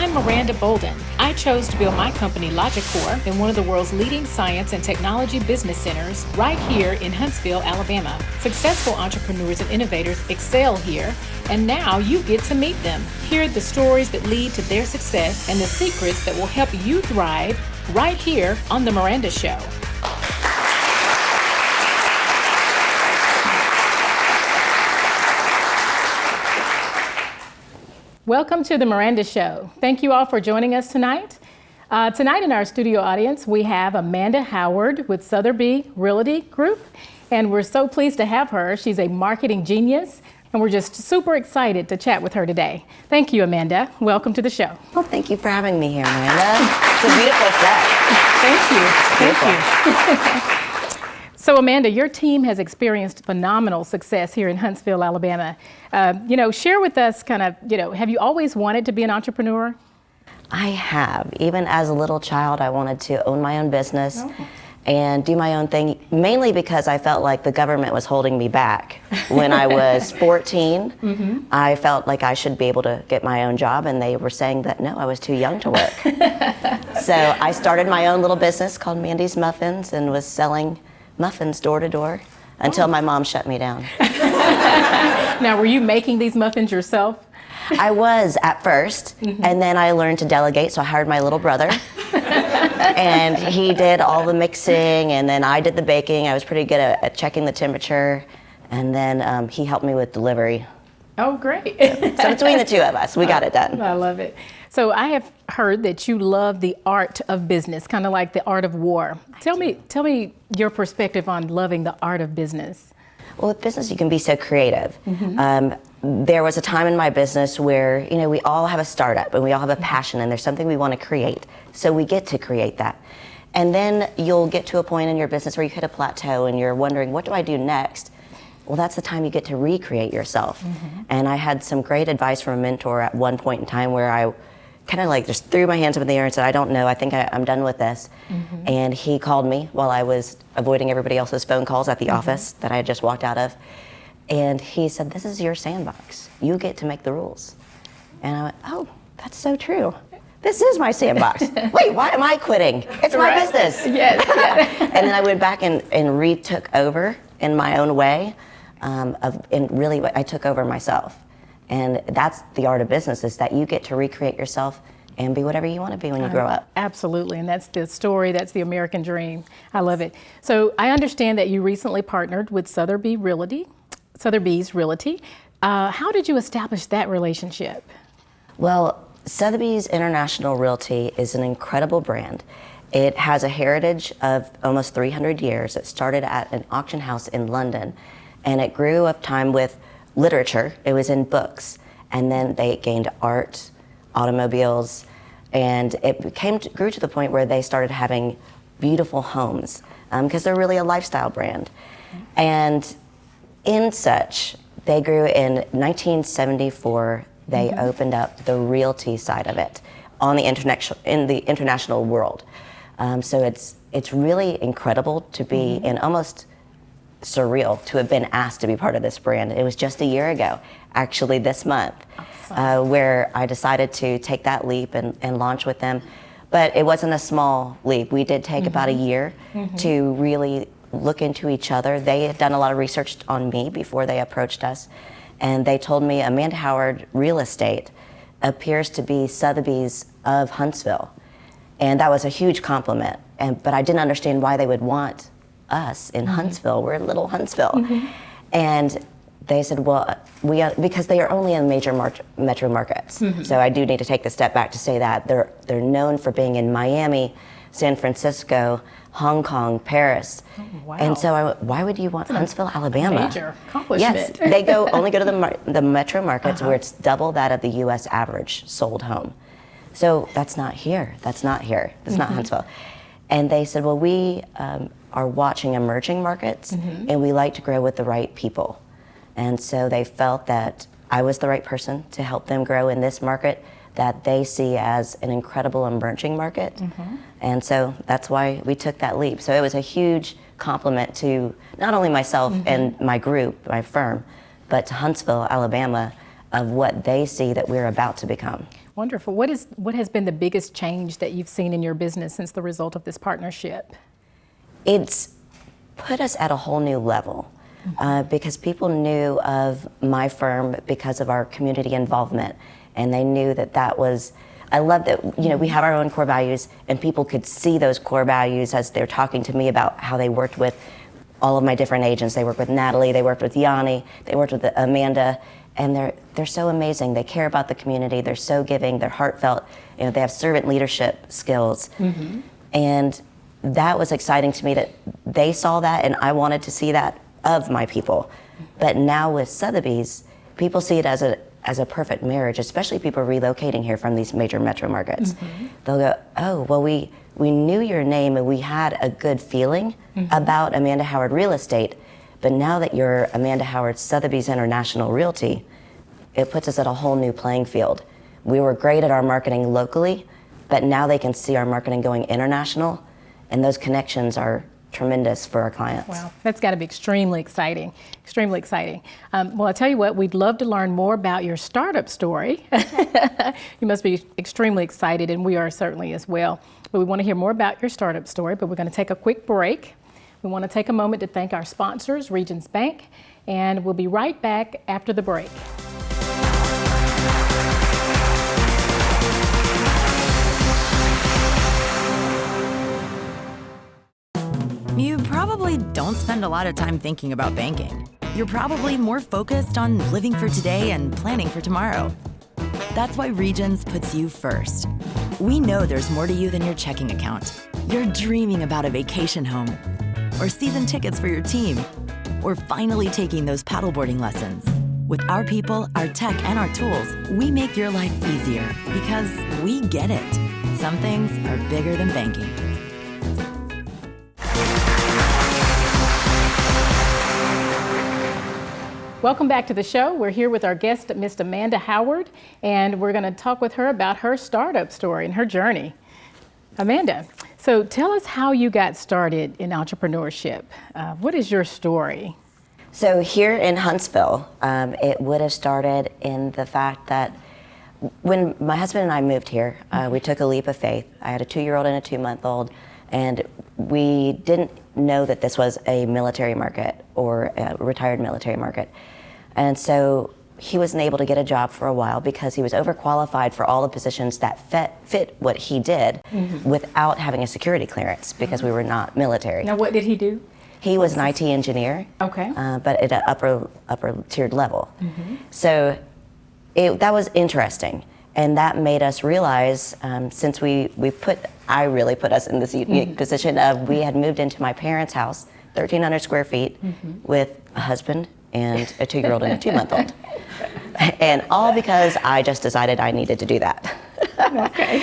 I'm Miranda Bolden. I chose to build my company Logicor in one of the world's leading science and technology business centers right here in Huntsville, Alabama. Successful entrepreneurs and innovators excel here, and now you get to meet them. Hear the stories that lead to their success and the secrets that will help you thrive right here on The Miranda Show. Welcome to The Miranda Show. Thank you all for joining us tonight. Tonight in our studio audience, we have Amanda Howard with Sotheby Realty Group, and we're so pleased to have her. She's a marketing genius, and we're just super excited to chat with her today. Thank you, Amanda. Welcome to the show. Well, thank you for having me here, Miranda. It's a beautiful set. Thank you. So, Amanda, your team has experienced phenomenal success here in Huntsville, Alabama. Share with us have you always wanted to be an entrepreneur? I have. Even as a little child, I wanted to own my own business and do my own thing, mainly because I felt like the government was holding me back. When I was 14, I felt like I should be able to get my own job, and they were saying that, no, I was too young to work. So I started my own little business called Mandy's Muffins and was selling muffins door to door until my mom shut me down. Now, were you making these muffins yourself? I was at first, and then I learned to delegate, so I hired my little brother. And he did all the mixing, and then I did the baking. I was pretty good at checking the temperature, and then he helped me with delivery. Oh, great. So between the two of us, we got it done. I love it. So I have heard that you love the art of business, kind of like the art of war. Tell me your perspective on loving the art of business. Well, with business, you can be so creative. There was a time in my business where, we all have a startup and we all have a passion and there's something we want to create. So we get to create that. And then you'll get to a point in your business where you hit a plateau and you're wondering, what do I do next? Well, that's the time you get to recreate yourself. And I had some great advice from a mentor at one point in time where I kind of just threw my hands up in the air and said, I don't know, I think I'm done with this. And he called me while I was avoiding everybody else's phone calls at the office that I had just walked out of. And he said, this is your sandbox. You get to make the rules. And I went, oh, that's so true. This is my sandbox. Wait, why am I quitting? It's my business. Yes. And then I went back and retook over in my own way. I took over myself. And that's the art of business, is that you get to recreate yourself and be whatever you want to be when you grow up. Absolutely, and that's the story, that's the American dream. I love it. So I understand that you recently partnered with Sothebys Realty. How did you establish that relationship? Well, Sothebys International Realty is an incredible brand. It has a heritage of almost 300 years. It started at an auction house in London, and it grew up time with literature. It was in books, and then they gained art, automobiles, and it grew to the point where they started having beautiful homes because they're really a lifestyle brand. And in such, they grew in 1974. They opened up the realty side of it on the international world. So it's really incredible to be in almost surreal to have been asked to be part of this brand. It was just a year ago, actually this month, where I decided to take that leap and launch with them. But it wasn't a small leap. We did take about a year to really look into each other. They had done a lot of research on me before they approached us, and they told me Amanda Howard Real Estate appears to be Sotheby's of Huntsville. And that was a huge compliment. But I didn't understand why they would want us in Huntsville. We're in little Huntsville. And they said, well, because they are only in major metro markets. So I do need to take the step back to say that. They're known for being in Miami, San Francisco, Hong Kong, Paris. Oh, wow. And so I went, why would you want Huntsville, Alabama? Major accomplishment. Yes, they only go to the metro markets where it's double that of the US average sold home. So that's not here. That's not Huntsville. And they said, well, we are watching emerging markets and we like to grow with the right people. And so they felt that I was the right person to help them grow in this market that they see as an incredible emerging market. And so that's why we took that leap. So it was a huge compliment to not only myself and my group, my firm, but to Huntsville, Alabama, of what they see that we're about to become. Wonderful. What has been the biggest change that you've seen in your business since the result of this partnership? It's put us at a whole new level because people knew of my firm because of our community involvement, and they knew that was. I love that, we have our own core values, and people could see those core values as they're talking to me about how they worked with all of my different agents. They worked with Natalie, they worked with Yanni, they worked with Amanda, and they're so amazing. They care about the community, they're so giving, they're heartfelt, they have servant leadership skills. And that was exciting to me that they saw that, and I wanted to see that of my people. But now with Sothebys, people see it as a perfect marriage, especially people relocating here from these major metro markets. They'll go, oh, well, we knew your name and we had a good feeling about Amanda Howard Real Estate, but now that you're Amanda Howard Sothebys International Realty, it puts us at a whole new playing field. We were great at our marketing locally, but now they can see our marketing going international, and those connections are tremendous for our clients. Wow, that's got to be extremely exciting, extremely exciting. Well, I tell you what, we'd love to learn more about your startup story. You must be extremely excited, and we are certainly as well. But we want to hear more about your startup story, but we're going to take a quick break. We want to take a moment to thank our sponsors, Regions Bank, and we'll be right back after the break. You probably don't spend a lot of time thinking about banking. You're probably more focused on living for today and planning for tomorrow. That's why Regions puts you first. We know there's more to you than your checking account. You're dreaming about a vacation home, or season tickets for your team, or finally taking those paddleboarding lessons. With our people, our tech, and our tools, we make your life easier because we get it. Some things are bigger than banking. Welcome back to the show. We're here with our guest, Miss Amanda Howard, and we're going to talk with her about her startup story and her journey. Amanda, so tell us how you got started in entrepreneurship. What is your story? So here in Huntsville, it would have started in the fact that when my husband and I moved here, we took a leap of faith. I had a 2-year-old and a 2-month-old, and we didn't know that this was a military market or a retired military market. And so he wasn't able to get a job for a while because he was overqualified for all the positions that fit what he did without having a security clearance because we were not military. Now, what did he do? He was an IT engineer, okay, but at an upper tiered level. So that was interesting. And that made us realize, since I really put us in this unique position of we had moved into my parents' house, 1,300 square feet, with a husband and a 2-year-old and a 2-month-old. And all because I just decided I needed to do that. Okay.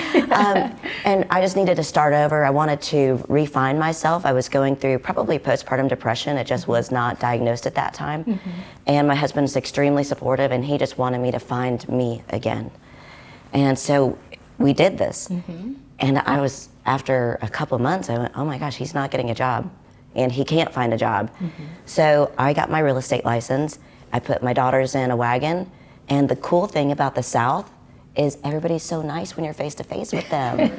And I just needed to start over. I wanted to refine myself. I was going through probably postpartum depression. It just was not diagnosed at that time. And my husband's extremely supportive, and he just wanted me to find me again. And so we did this. And I was, after a couple of months, I went, oh my gosh, he's not getting a job. And he can't find a job. So I got my real estate license. I put my daughters in a wagon. And the cool thing about the South is everybody's so nice when you're face to face with them.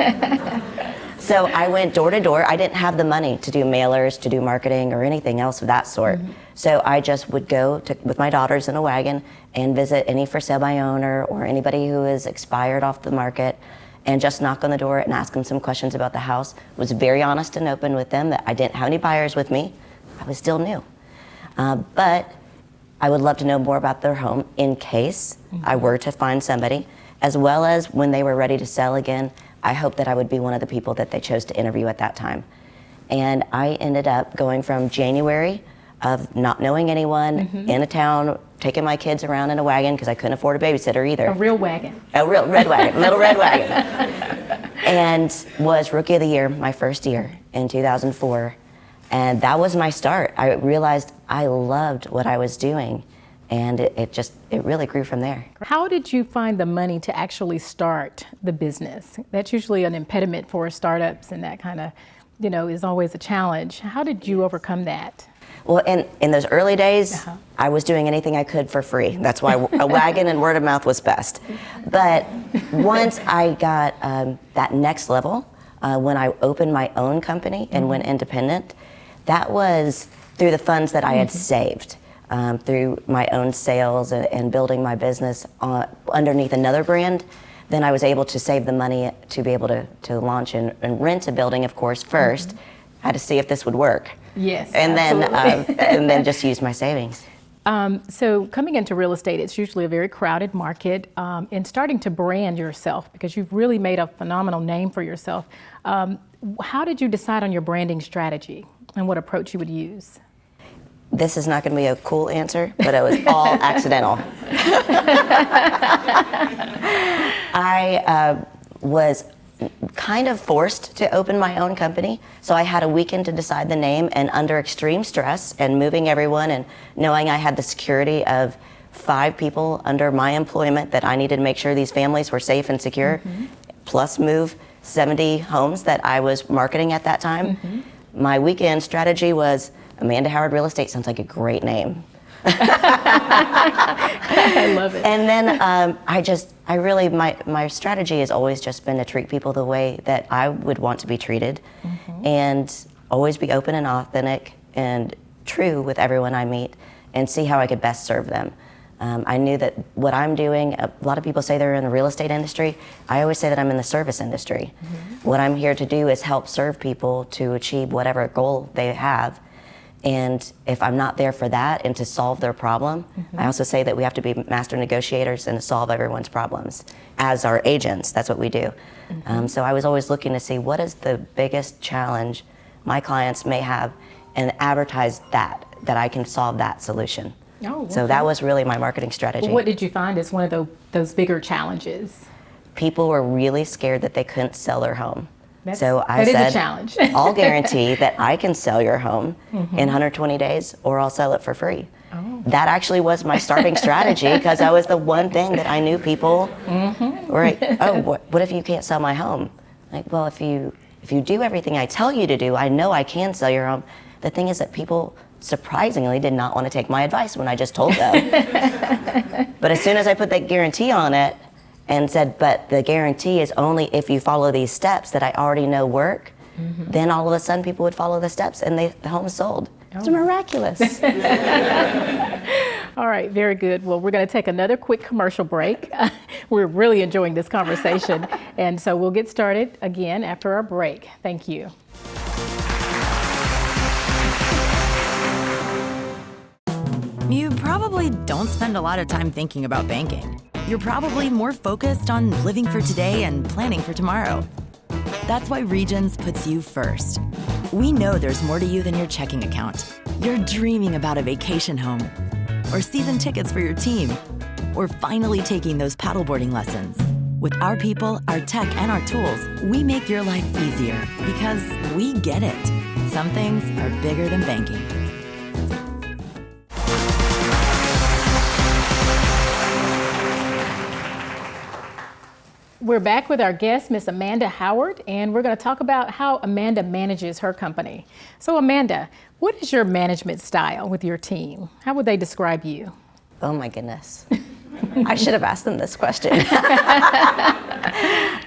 So I went door to door. I didn't have the money to do mailers, to do marketing, or anything else of that sort. So I just would go with my daughters in a wagon and visit any for sale by owner or anybody who is expired off the market, and just knock on the door and ask them some questions about the house. Was very honest and open with them that I didn't have any buyers with me. I was still new. But I would love to know more about their home in case I were to find somebody, as well as when they were ready to sell again. I hope that I would be one of the people that they chose to interview at that time. And I ended up going from January of not knowing anyone in a town, taking my kids around in a wagon because I couldn't afford a babysitter either. A real wagon. A real red wagon, little red wagon. And was Rookie of the Year my first year in 2004. And that was my start. I realized I loved what I was doing, and it really grew from there. How did you find the money to actually start the business? That's usually an impediment for startups and that kind of is always a challenge. How did you overcome that? Well, in those early days, I was doing anything I could for free. That's why a wagon and word of mouth was best. But once I got that next level, when I opened my own company and went independent, that was through the funds that I had saved, through my own sales and building my business underneath another brand. Then I was able to save the money to be able to launch and rent a building, of course, first. Had to see if this would work. Yes, and then just use my savings. So coming into real estate, it's usually a very crowded market, and starting to brand yourself, because you've really made a phenomenal name for yourself. How did you decide on your branding strategy and what approach you would use? This is not going to be a cool answer, but it was all accidental. I was kind of forced to open my own company, so I had a weekend to decide the name, and under extreme stress and moving everyone and knowing I had the security of 5 people under my employment that I needed to make sure these families were safe and secure, plus move 70 homes that I was marketing at that time. My weekend strategy was Amanda Howard Real Estate sounds like a great name. I love it. And then my strategy has always just been to treat people the way that I would want to be treated, and always be open and authentic and true with everyone I meet, and see how I could best serve them. I knew that what I'm doing, a lot of people say they're in the real estate industry. I always say that I'm in the service industry. What I'm here to do is help serve people to achieve whatever goal they have. And if I'm not there for that and to solve their problem, I also say that we have to be master negotiators and solve everyone's problems. As our agents, that's what we do. So I was always looking to see what is the biggest challenge my clients may have, and advertise that I can solve that solution. Oh, okay. So that was really my marketing strategy. Well, what did you find as one of those bigger challenges? People were really scared that they couldn't sell their home. So I that is said, a challenge. I'll guarantee that I can sell your home in 120 days, or I'll sell it for free. That actually was my starting strategy, because that was the one thing that I knew people were like, oh, what if you can't sell my home? Like, well, if you do everything I tell you to do, I know I can sell your home. The thing is that people surprisingly did not want to take my advice when I just told them. But as soon as I put that guarantee on it, and said, but the guarantee is only if you follow these steps that I already know work, then all of a sudden people would follow the steps, and the home sold. It's miraculous. All right, very good. Well, we're going to take another quick commercial break. We're really enjoying this conversation, and so we'll get started again after our break. Thank you. You probably don't spend a lot of time thinking about banking. You're probably more focused on living for today and planning for tomorrow. That's why Regions puts you first. We know there's more to you than your checking account. You're dreaming about a vacation home, or season tickets for your team, or finally taking those paddleboarding lessons. With our people, our tech, and our tools, we make your life easier, because we get it. Some things are bigger than banking. We're back with our guest, Miss Amanda Howard, and we're going to talk about how Amanda manages her company. So Amanda, what is your management style with your team? How would they describe you? Oh my goodness. I should have asked them this question.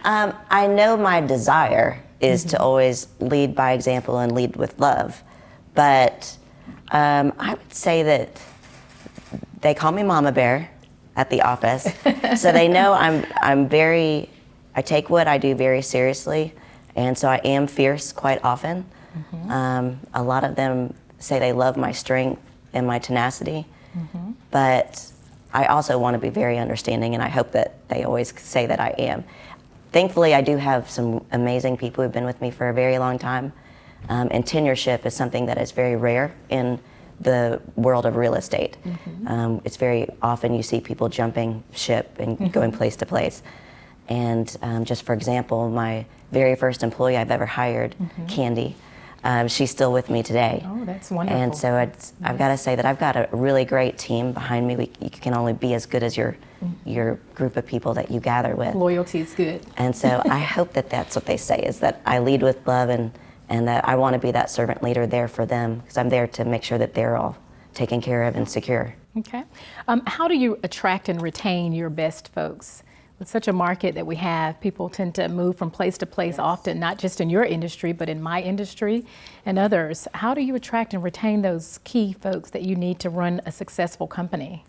I know my desire is to always lead by example and lead with love, but I would say that they call me Mama Bear at the office, so they know I take what I do very seriously, and so I am fierce quite often. A lot of them say they love my strength and my tenacity, but I also want to be very understanding, and I hope that they always say that I am. Thankfully, I do have some amazing people who've been with me for a very long time, and tenureship is something that is very rare in the world of real estate. It's very often you see people jumping ship and going place to place. And just for example, my very first employee I've ever hired, Candy, she's still with me today. Oh, that's wonderful. And so I've got to say that I've got a really great team behind me. You can only be as good as your group of people that you gather with. Loyalty is good. And so I hope that that's what they say, is that I lead with love and and that I want to be that servant leader there for them, because I'm there to make sure that they're all taken care of and secure. Okay. How do you attract and retain your best folks? With such a market that we have, people tend to move from place to place often, not just in your industry, but in my industry and others. How do you attract and retain those key folks that you need to run a successful company?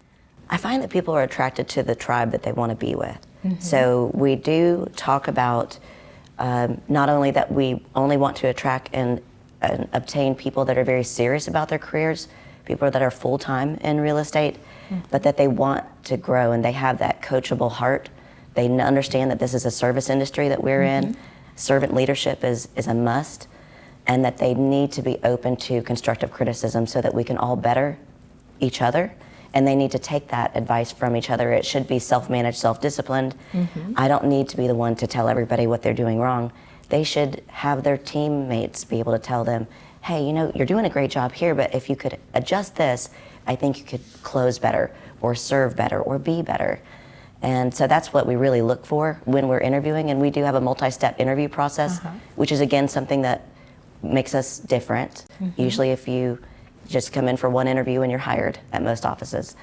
I find that people are attracted to the tribe that they want to be with. So we do talk about not only that we only want to attract and obtain people that are very serious about their careers, people that are full-time in real estate, but that they want to grow and they have that coachable heart. They understand that this is a service industry that we're in. Servant leadership is a must, and that they need to be open to constructive criticism so that we can all better each other. And they need to take that advice from each other. It should be self-managed, self-disciplined. I don't need to be the one to tell everybody what they're doing wrong. They should have their teammates be able to tell them, hey, you know, you're doing a great job here, but if you could adjust this, I think you could close better or serve better or be better. And so that's what we really look for when we're interviewing. And we do have a multi-step interview process, which is, again, something that makes us different. Usually if you just come in for one interview and you're hired at most offices.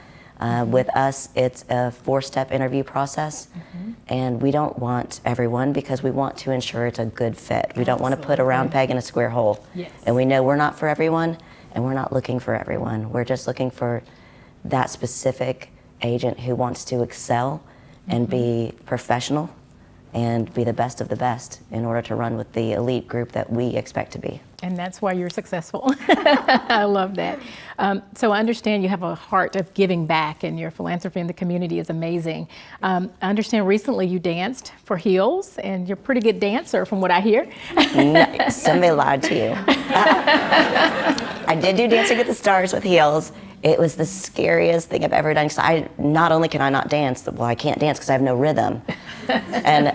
With us, it's a 4-step interview process, and we don't want everyone because we want to ensure it's a good fit. We don't want to put a round peg in a square hole. And we know we're not for everyone, and we're not looking for everyone. We're just looking for that specific agent who wants to excel and be professional and be the best of the best in order to run with the elite group that we expect to be. And that's why you're successful. I love that. So I understand you have a heart of giving back, and your philanthropy in the community is amazing. I understand recently you danced for Heels, and you're a pretty good dancer from what I hear. No, somebody lied to you. I did do Dancing with the Stars with Heels. It was the scariest thing I've ever done, because not only can I not dance, well, I can't dance because I have no rhythm. And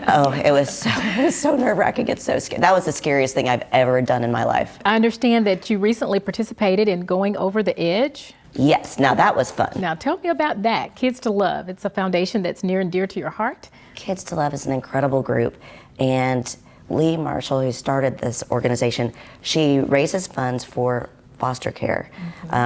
it was so nerve-wracking. It's so scary. That was the scariest thing I've ever done in my life. I understand that you recently participated in Going Over the Edge. Yes, now that was fun. Now tell me about that. Kids to Love. It's a foundation that's near and dear to your heart. Kids to Love is an incredible group, and Lee Marshall, who started this organization, she raises funds for foster care,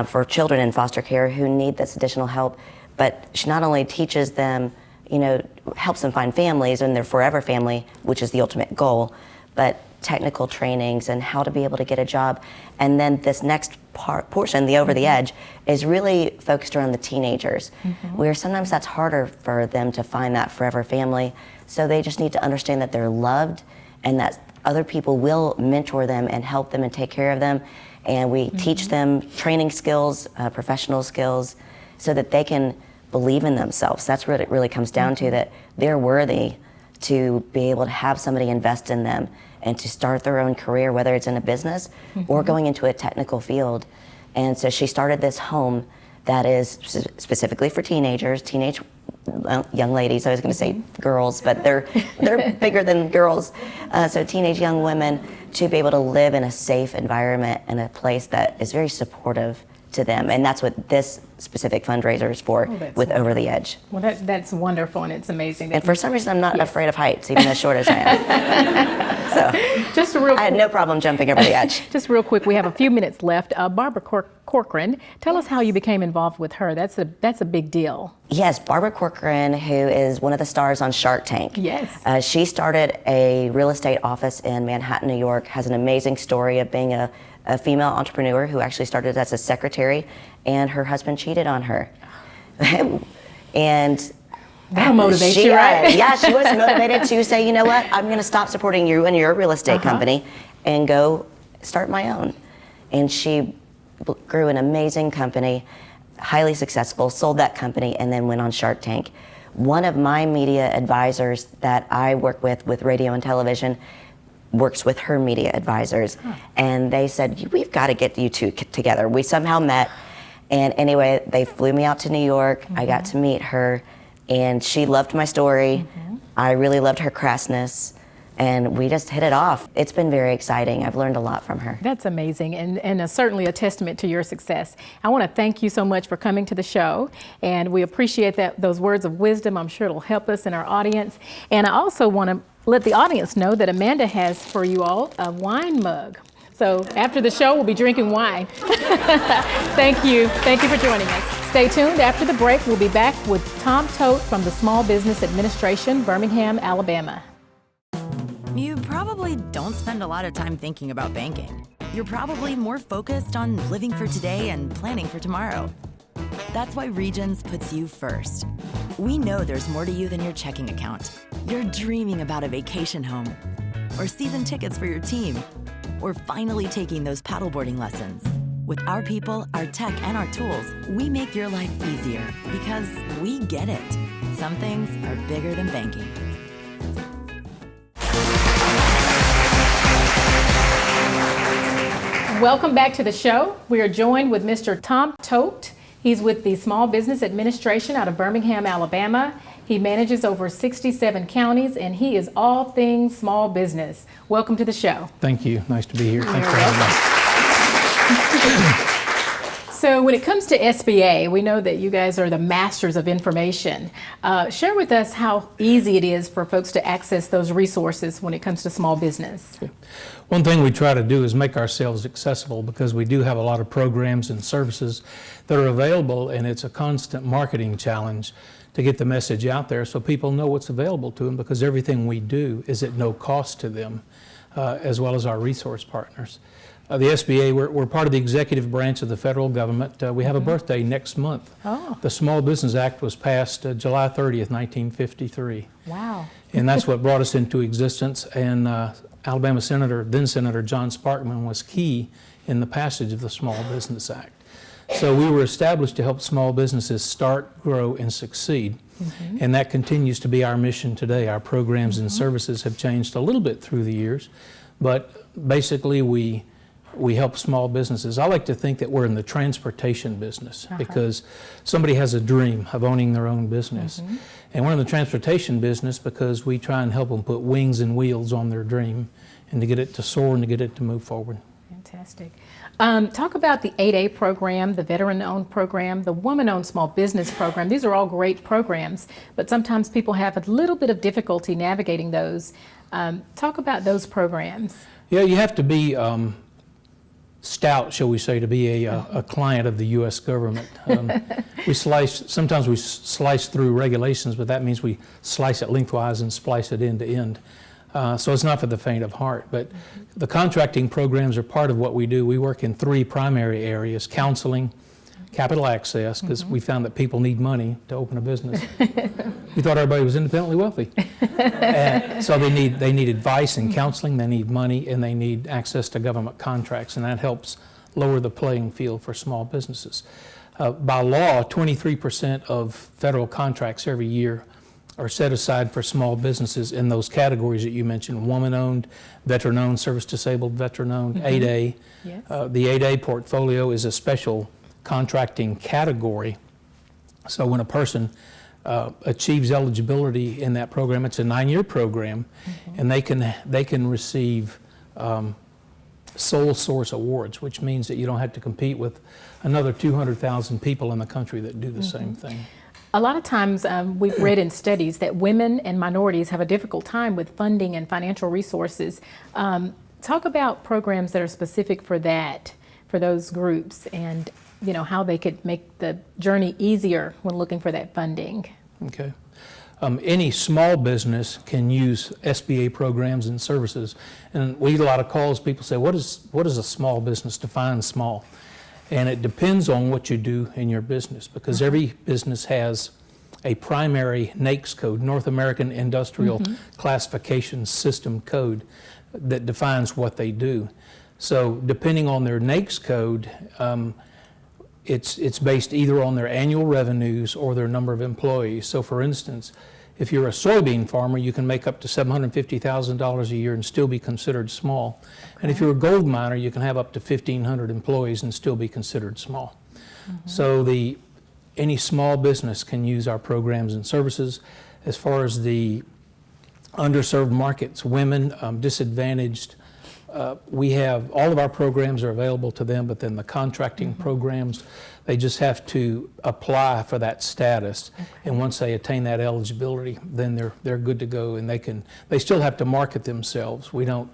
for children in foster care who need this additional help. But she not only teaches them, you know, helps them find families and their forever family, which is the ultimate goal, but technical trainings and how to be able to get a job. And then this next portion, the Over the Edge, is really focused around the teenagers, where sometimes that's harder for them to find that forever family. So they just need to understand that they're loved and that other people will mentor them and help them and take care of them. And we teach them training skills, professional skills, so that they can believe in themselves. That's what it really comes down to, that they're worthy to be able to have somebody invest in them and to start their own career, whether it's in a business or going into a technical field. And so she started this home that is specifically for teenagers, young ladies. I was going to say girls, but they're bigger than girls. So teenage young women, to be able to live in a safe environment and a place that is very supportive to them. And that's what this specific fundraiser is for, with wonderful. Over the Edge. Well, that's wonderful, and it's amazing. And for some reason, I'm not afraid of heights, even as short as I am. So just real I had no problem jumping over the edge. Just real quick, we have a few minutes left. Barbara Corchran, tell us how you became involved with her. That's a big deal. Yes, Barbara Corchran, who is one of the stars on Shark Tank. Yes. She started a real estate office in Manhattan, New York, has an amazing story of being a female entrepreneur who actually started as a secretary, and her husband cheated on her. And that'll motivate you, right? Yeah, she was motivated to say, you know what, I'm going to stop supporting you and your real estate company and go start my own. And she grew an amazing company, highly successful, sold that company, and then went on Shark Tank. One of my media advisors that I work with radio and television, works with her media advisors, and they said, we've got to get you two together. We somehow met, and anyway, they flew me out to New York. I got to meet her, and she loved my story. I really loved her crassness, and we just hit it off. It's been very exciting. I've learned a lot from her. That's amazing, and certainly a testament to your success. I want to thank you so much for coming to the show, and we appreciate those words of wisdom. I'm sure it'll help us and our audience. And I also want to let the audience know that Amanda has for you all a wine mug. So after the show, we'll be drinking wine. Thank you. Thank you for joining us. Stay tuned. After the break, we'll be back with Tom Todt from the Small Business Administration, Birmingham, Alabama. You probably don't spend a lot of time thinking about banking. You're probably more focused on living for today and planning for tomorrow. That's why Regions puts you first. We know there's more to you than your checking account. You're dreaming about a vacation home, or season tickets for your team, or finally taking those paddleboarding lessons. With our people, our tech, and our tools, we make your life easier because we get it. Some things are bigger than banking. Welcome back to the show. We are joined with Mr. Tom Todt. He's with the Small Business Administration out of Birmingham, Alabama. He manages over 67 counties, and he is all things small business. Welcome to the show. Thank you. Nice to be here. Thanks for having us. So when it comes to SBA, we know that you guys are the masters of information. Share with us how easy it is for folks to access those resources when it comes to small business. Okay. One thing we try to do is make ourselves accessible, because we do have a lot of programs and services that are available, and it's a constant marketing challenge to get the message out there so people know what's available to them, because everything we do is at no cost to them, as well as our resource partners. The SBA, we're part of the executive branch of the federal government. We have a birthday next month. Oh. The Small Business Act was passed July 30th, 1953. Wow. And that's what brought us into existence. And Alabama Senator, then Senator John Sparkman, was key in the passage of the Small Business Act. So we were established to help small businesses start, grow, and succeed. And that continues to be our mission today. Our programs and services have changed a little bit through the years, but basically we help small businesses. I like to think that we're in the transportation business, because somebody has a dream of owning their own business. And we're in the transportation business because we try and help them put wings and wheels on their dream, and to get it to soar and to get it to move forward. Fantastic. Talk about the 8A program, the veteran-owned program, the woman-owned small business program. These are all great programs, but sometimes people have a little bit of difficulty navigating those. Talk about those programs. Yeah, you have to be stout, shall we say, to be a client of the U.S. government. Sometimes we slice through regulations, but that means we slice it lengthwise and splice it end to end. So it's not for the faint of heart, but the contracting programs are part of what we do. We work in three primary areas: counseling, capital access, because we found that people need money to open a business. We thought everybody was independently wealthy. And so they need advice and counseling, they need money, and they need access to government contracts, and that helps lower the playing field for small businesses. By law, 23% of federal contracts every year are set aside for small businesses in those categories that you mentioned: woman-owned, veteran-owned, service-disabled, veteran-owned, 8A. Yes. The 8A portfolio is a special contracting category. So when a person achieves eligibility in that program, it's a 9-year program, and they can receive sole source awards, which means that you don't have to compete with another 200,000 people in the country that do the same thing. A lot of times we've read in studies that women and minorities have a difficult time with funding and financial resources. Talk about programs that are specific for that, for those groups, and how they could make the journey easier when looking for that funding. Okay. Any small business can use SBA programs and services, and we get a lot of calls. People say, what is a small business? Define small. And it depends on what you do in your business, because every business has a primary NAICS code, North American Industrial Classification System code, that defines what they do. So depending on their NAICS code, it's based either on their annual revenues or their number of employees. So for instance, if you're a soybean farmer, you can make up to $750,000 a year and still be considered small. And if you're a gold miner, you can have up to 1,500 employees and still be considered small. So any small business can use our programs and services. As far as the underserved markets, women, disadvantaged, we have, all of our programs are available to them, but then the contracting programs, they just have to apply for that status. And once they attain that eligibility, then they're good to go, and they still have to market themselves. We don't,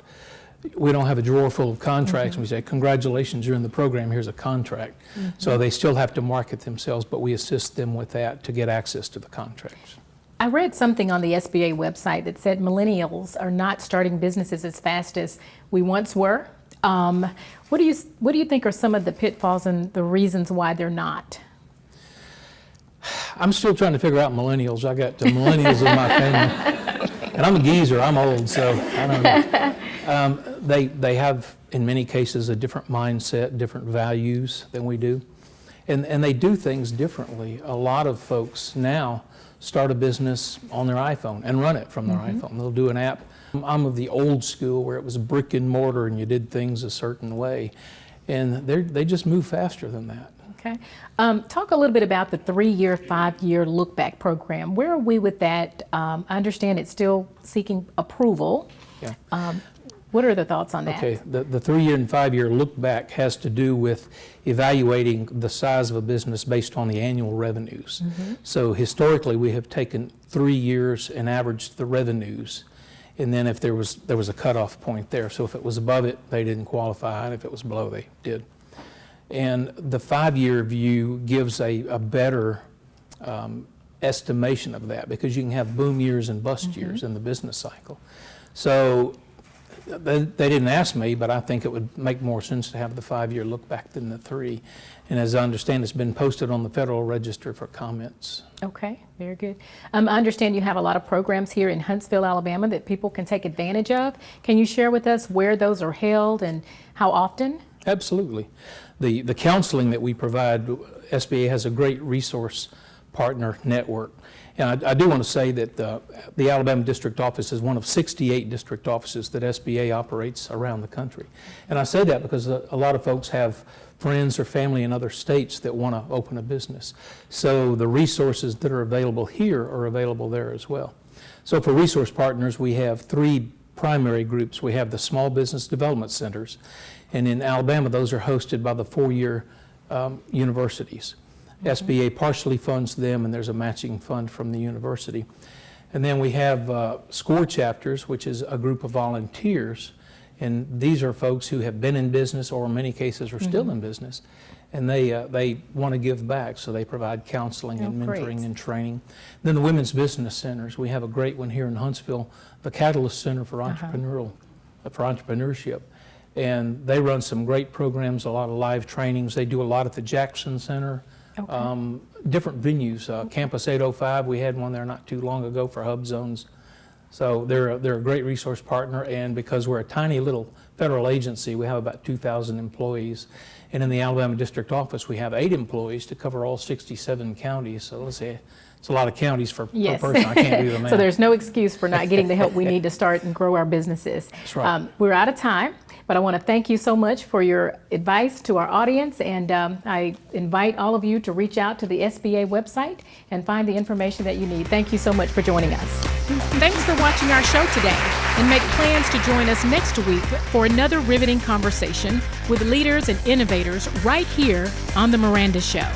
we don't have a drawer full of contracts and we say, congratulations, you're in the program, here's a contract. So they still have to market themselves, but we assist them with that to get access to the contracts. I read something on the SBA website that said millennials are not starting businesses as fast as we once were. What do you think are some of the pitfalls and the reasons why they're not? I'm still trying to figure out millennials. I got the millennials in my family. And I'm a geezer, I'm old, so I don't know. They have, in many cases, a different mindset, different values than we do. And they do things differently. A lot of folks now start a business on their iPhone and run it from their iPhone. They'll do an app. I'm of the old school where it was brick and mortar and you did things a certain way. And they just move faster than that. Okay. Talk a little bit about the 3-year, 5-year look-back program. Where are we with that? I understand it's still seeking approval. Yeah. What are the thoughts on that? Okay, the 3-year and 5-year look-back has to do with evaluating the size of a business based on the annual revenues. So historically, we have taken 3 years and averaged the revenues. And then if there was a cutoff point there. So if it was above it, they didn't qualify, and if it was below, they did. And the 5-year view gives a better estimation of that, because you can have boom years and bust years in the business cycle. So they didn't ask me, but I think it would make more sense to have the 5-year look back than the 3. And as I understand, it's been posted on the Federal Register for comments. Okay, very good. I understand you have a lot of programs here in Huntsville, Alabama that people can take advantage of. Can you share with us where those are held and how often? Absolutely. The counseling that we provide, SBA has a great resource partner network. And I do want to say that the Alabama District Office is one of 68 district offices that SBA operates around the country. And I say that because a lot of folks have friends or family in other states that want to open a business. So the resources that are available here are available there as well. So for resource partners, we have 3 primary groups. We have the small business development centers. And in Alabama, those are hosted by the 4-year universities. SBA partially funds them, and there's a matching fund from the university. And then we have SCORE chapters, which is a group of volunteers. And these are folks who have been in business, or in many cases are still in business. And they want to give back, so they provide counseling and mentoring and training. Then the women's business centers. We have a great one here in Huntsville, the Catalyst Center for Entrepreneurship. And they run some great programs, a lot of live trainings. They do a lot at the Jackson Center. Different venues, Campus 805, we had one there not too long ago for hub zones. So they're a great resource partner, and because we're a tiny little federal agency, we have about 2,000 employees. And in the Alabama District Office, we have 8 employees to cover all 67 counties. So let's say it's a lot of counties per person. I can't do the math. So there's no excuse for not getting the help we need to start and grow our businesses. That's right. We're out of time. But I want to thank you so much for your advice to our audience, and I invite all of you to reach out to the SBA website and find the information that you need. Thank you so much for joining us. Thanks for watching our show today, and make plans to join us next week for another riveting conversation with leaders and innovators right here on The Miranda Show.